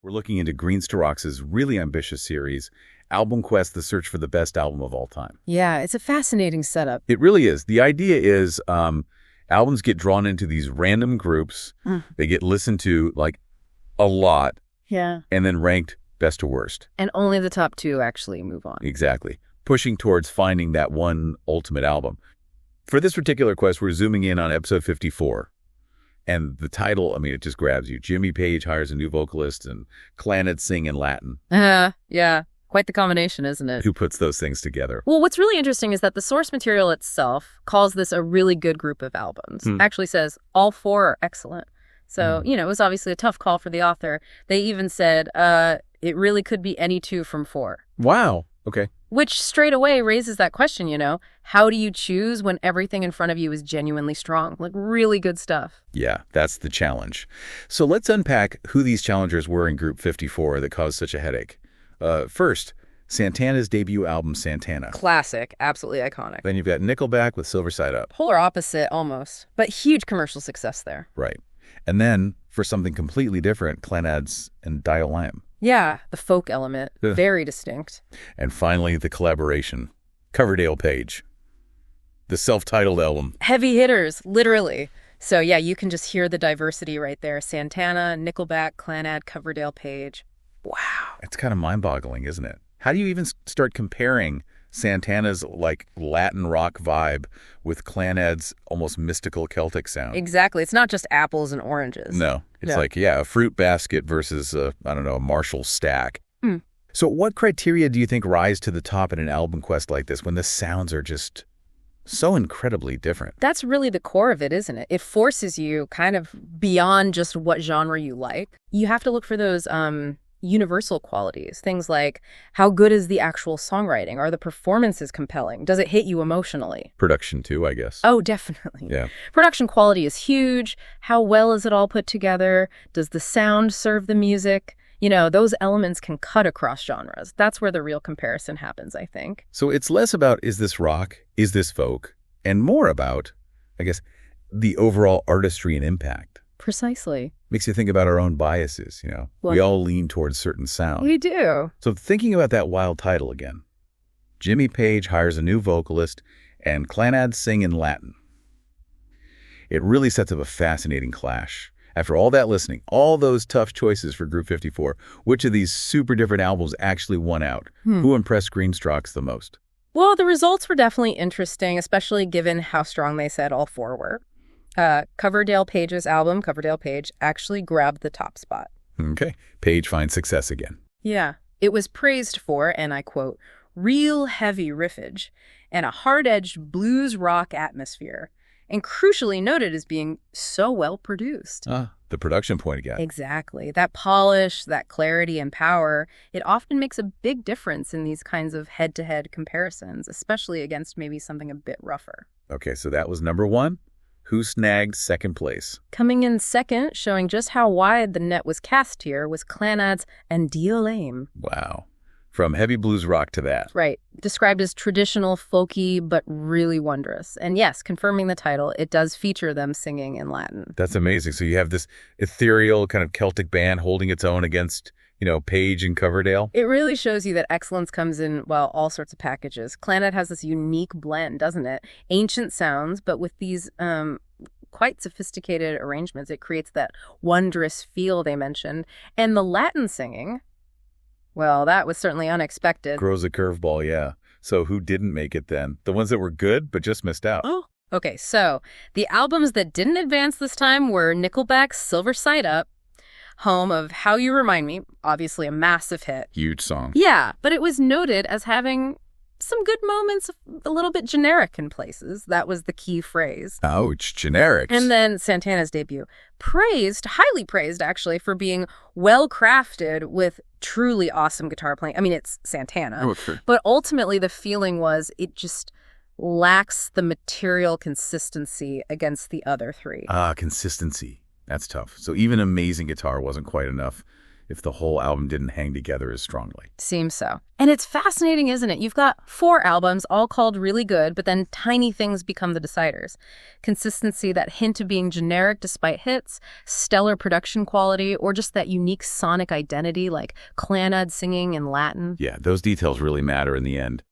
We're looking into Greenstarox's really ambitious series, Album Quest: The Search for the Best Album of All Time. Yeah, it's a fascinating setup. It really is. The idea is albums get drawn into these random groups. They get listened to like a lot. Yeah. And then ranked best to worst. And only the top 2 actually move on. Exactly. Pushing towards finding that one ultimate album. For this particular quest, we're zooming in on episode 54. And the title, I mean, it just grabs you. Jimmy Page hires a new vocalist and Clannad sing in Latin. Yeah. Quite the combination, isn't it? Who puts those things together? Well, what's really interesting is that the source material itself calls this a really good group of albums. Actually says all 4 are excellent. So, it was obviously a tough call for the author. They even said it really could be any 2 from 4. Wow. Okay. Which straight away raises that question, how do you choose when everything in front of you is genuinely strong? Like really good stuff. Yeah, that's the challenge. So let's unpack who these challengers were in Group 54 that caused such a headache. First, Santana's debut album, Santana. Classic. Absolutely iconic. Then you've got Nickelback with Silverside Up. Polar opposite, almost. But huge commercial success there. Right. And then, for something completely different, Clannad's and Diolaim. Yeah, the folk element. Very distinct. And finally, the collaboration. Coverdale Page. The self-titled album. Heavy hitters, literally. So yeah, you can just hear the diversity right there. Santana, Nickelback, Clannad, Coverdale Page. Wow. It's kind of mind-boggling, isn't it? How do you even start comparing Santana's like Latin rock vibe with Clannad's almost mystical Celtic sound? Exactly. It's not just apples and oranges. No. It's a fruit basket versus, a Marshall stack. So what criteria do you think rise to the top in an album quest like this when the sounds are just so incredibly different? That's really the core of it, isn't it? It forces you kind of beyond just what genre you like. You have to look for those universal qualities. Things like, how good is the actual songwriting? Are the performances compelling? Does it hit you emotionally? Production too, I guess. Oh, definitely. Yeah. Production quality is huge. How well is it all put together? Does the sound serve the music? Those elements can cut across genres. That's where the real comparison happens, I think. So it's less about, is this rock? Is this folk? And more about, I guess, the overall artistry and impact. Precisely. Makes you think about our own biases, Well, we all lean towards certain sound. We do. So thinking about that wild title again. Jimmy Page hires a new vocalist and Clannad sing in Latin. It really sets up a fascinating clash. After all that listening, all those tough choices for Group 54, which of these super different albums actually won out? Who impressed Greenstrarox the most? Well, the results were definitely interesting, especially given how strong they said all 4 were. Coverdale Page's album, Coverdale Page, actually grabbed the top spot. Okay. Page finds success again. Yeah. It was praised for, and I quote, real heavy riffage and a hard-edged blues rock atmosphere, and crucially noted as being so well produced. The production point again. Exactly. That polish, that clarity and power, it often makes a big difference in these kinds of head-to-head comparisons, especially against maybe something a bit rougher. Okay, so that was number 1. Who snagged second place? Coming in second, showing just how wide the net was cast here, was Clannad's and Diolaim. Wow. From heavy blues rock to that. Right. Described as traditional, folky, but really wondrous. And yes, confirming the title, it does feature them singing in Latin. That's amazing. So you have this ethereal kind of Celtic band holding its own against, Page and Coverdale. It really shows you that excellence comes in, all sorts of packages. Clannad has this unique blend, doesn't it? Ancient sounds, but with these quite sophisticated arrangements. It creates that wondrous feel they mentioned. And the Latin singing, well, that was certainly unexpected. Grows a curveball, yeah. So who didn't make it then? The ones that were good but just missed out. Oh, okay. So the albums that didn't advance this time were Nickelback's Silverside Up, home of How You Remind Me, obviously a massive hit. Huge song. Yeah, but it was noted as having some good moments, a little bit generic in places. That was the key phrase. Ouch, generic. And then Santana's debut. Highly praised actually, for being well-crafted with truly awesome guitar playing. I mean, it's Santana. Oh, okay. But ultimately the feeling was it just lacks the material consistency against the other 3. Consistency. That's tough. So even amazing guitar wasn't quite enough. if the whole album didn't hang together as strongly. Seems so. And it's fascinating, isn't it? You've got 4 albums, all called really good, but then tiny things become the deciders. Consistency, that hint of being generic despite hits, stellar production quality, or just that unique sonic identity like Clannad singing in Latin. Yeah, those details really matter in the end.